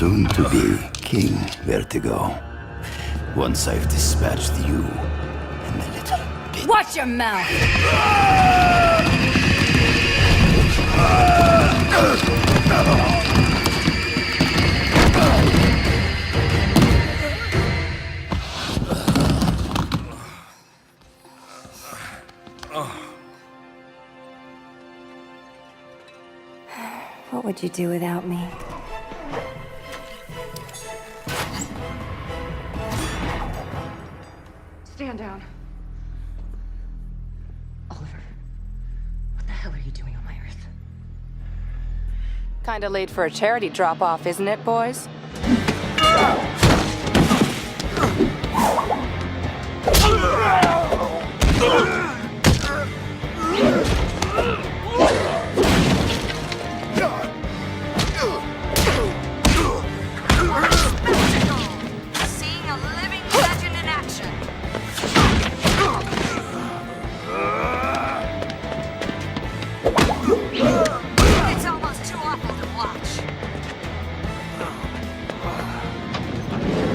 soon to be King Vertigo. Once I've dispatched you and the little bitch. Watch your mouth! What would you do without me? Stand down. Oliver, what the hell are you doing on my Earth? Kinda late for a charity drop-off, isn't it, boys? Seeing a living legend in action. It's almost too awful to watch.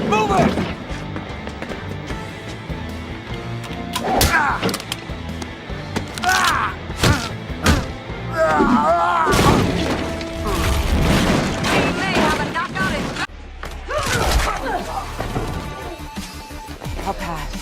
Move it! He may have a knockout in. I'll pass.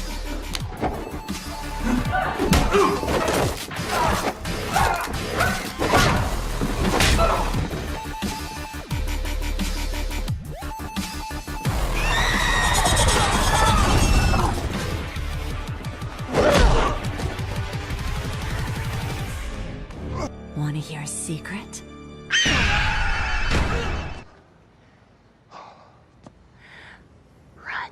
Want to hear a secret? Run.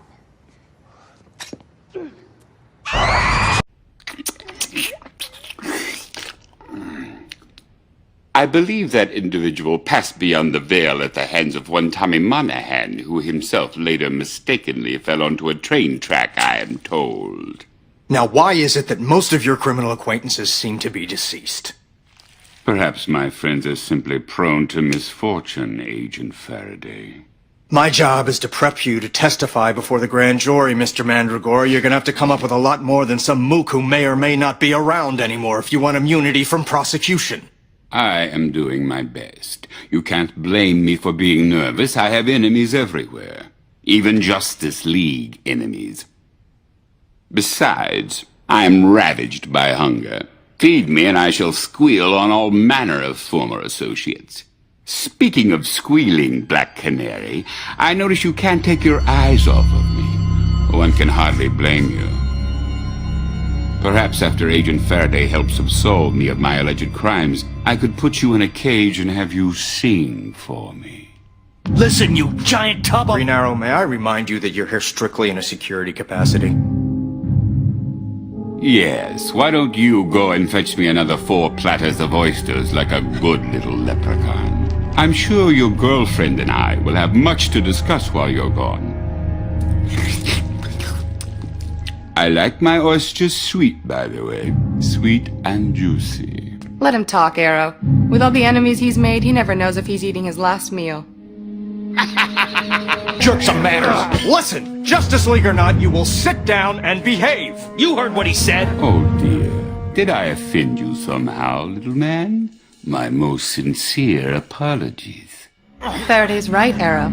I believe that individual passed beyond the veil at the hands of one Tommy Monahan, who himself later mistakenly fell onto a train track, I am told. Now, why is it that most of your criminal acquaintances seem to be deceased? Perhaps my friends are simply prone to misfortune, Agent Faraday. My job is to prep you to testify before the grand jury, Mr. Mandragora. You're gonna have to come up with a lot more than some mook who may or may not be around anymore if you want immunity from prosecution. I am doing my best. You can't blame me for being nervous. I have enemies everywhere. Even Justice League enemies. Besides, I am ravaged by hunger. Feed me and I shall squeal on all manner of former associates. Speaking of squealing, Black Canary, I notice you can't take your eyes off of me. One can hardly blame you. Perhaps after Agent Faraday helps absolve me of my alleged crimes, I could put you in a cage and have you sing for me. Listen, you giant tub of... Green Arrow, may I remind you that you're here strictly in a security capacity? Yes, why don't you go and fetch me another 4 platters of oysters like a good little leprechaun? I'm sure your girlfriend and I will have much to discuss while you're gone. I like my oysters sweet, by the way. Sweet and juicy. Let him talk, Arrow. With all the enemies he's made, he never knows if he's eating his last meal. Jerks of manners! Listen, Justice League or not, you will sit down and behave. You heard what he said. Oh dear. Did I offend you somehow, little man? My most sincere apologies. Faraday's right, Arrow.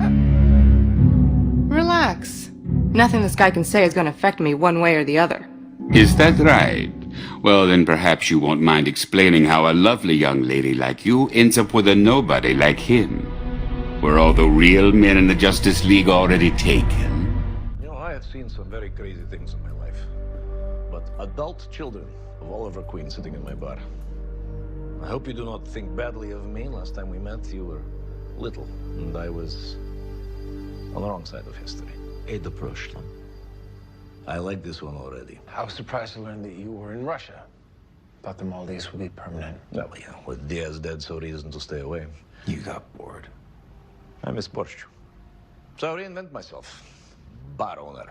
Relax. Nothing this guy can say is going to affect me one way or the other. Is that right? Well, then perhaps you won't mind explaining how a lovely young lady like you ends up with a nobody like him. Were all the real men in the Justice League already taken? You know, I have seen some very crazy things in my life. But adult children of Oliver Queen sitting in my bar. I hope you do not think badly of me. Last time we met, you were little, and I was on the wrong side of history. The Proshlam. I like this one already. I was surprised to learn that you were in Russia. Thought the Maldives would be permanent. Well, yeah, with Diaz dead, so reason to stay away. You got bored. I miss borscht. So I reinvent myself. Bar owner.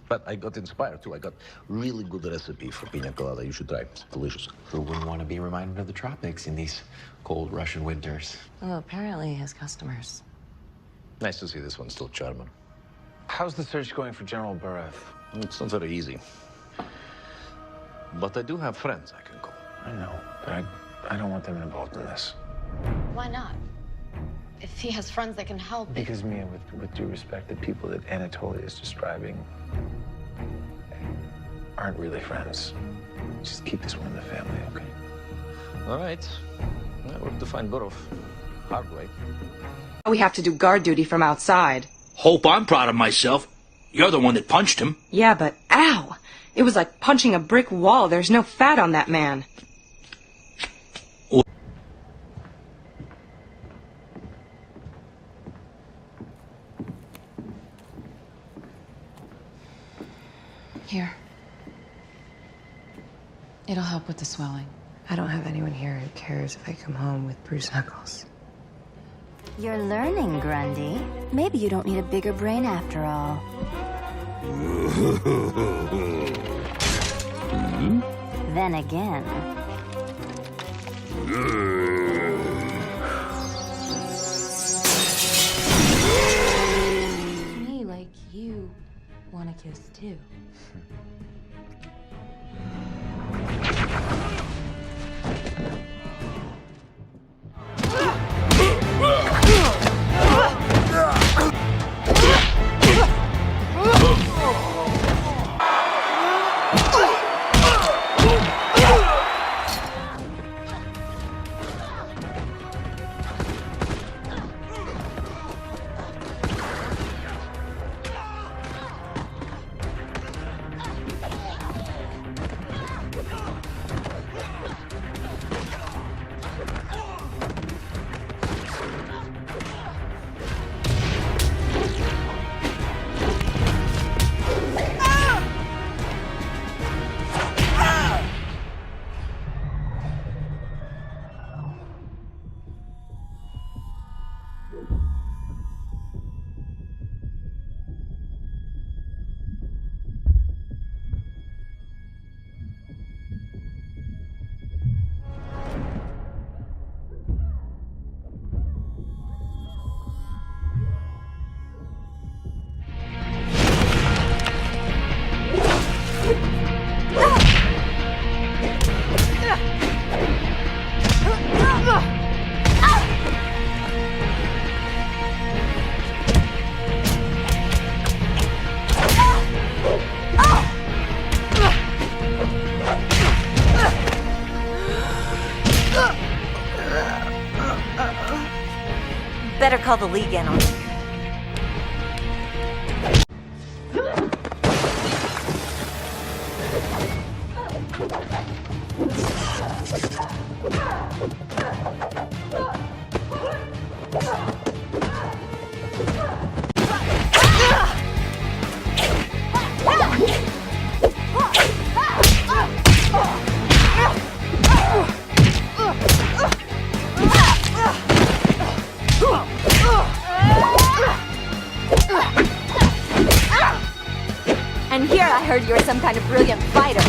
But I got inspired too. I got really good recipe for pina colada. You should try. It's delicious. Who wouldn't want to be reminded of the tropics in these cold Russian winters? Well, apparently his customers. Nice to see this one still charming. How's the search going for General Bureth? It's not very easy. But I do have friends I can call. I know, but I don't want them involved in this. Why not? If he has friends that can help. Because, Mia, with due respect, the people that Anatoly is describing aren't really friends. Just keep this one in the family, okay? All right. I work to find Burov. Hard way. We have to do guard duty from outside. Hope I'm proud of myself. You're the one that punched him. Yeah, but ow! It was like punching a brick wall. There's no fat on that man. Here. It'll help with the swelling. I don't have anyone here who cares if I come home with bruised knuckles. You're learning, Grundy. Maybe you don't need a bigger brain after all. Then again. Me, like you, want to kiss too. Better call the League in on it. And here I heard you were some kind of brilliant fighter.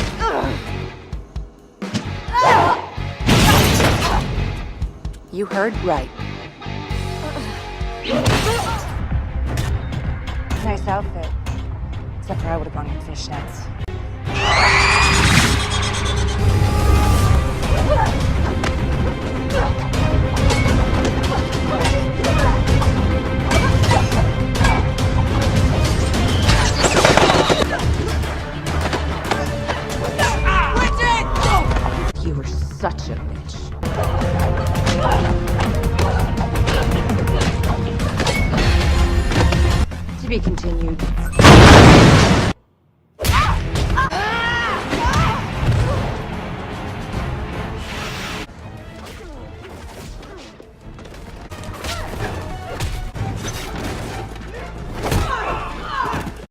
You heard right. Nice outfit. Except for I would have gone in fishnets. You were such a bitch. To be continued.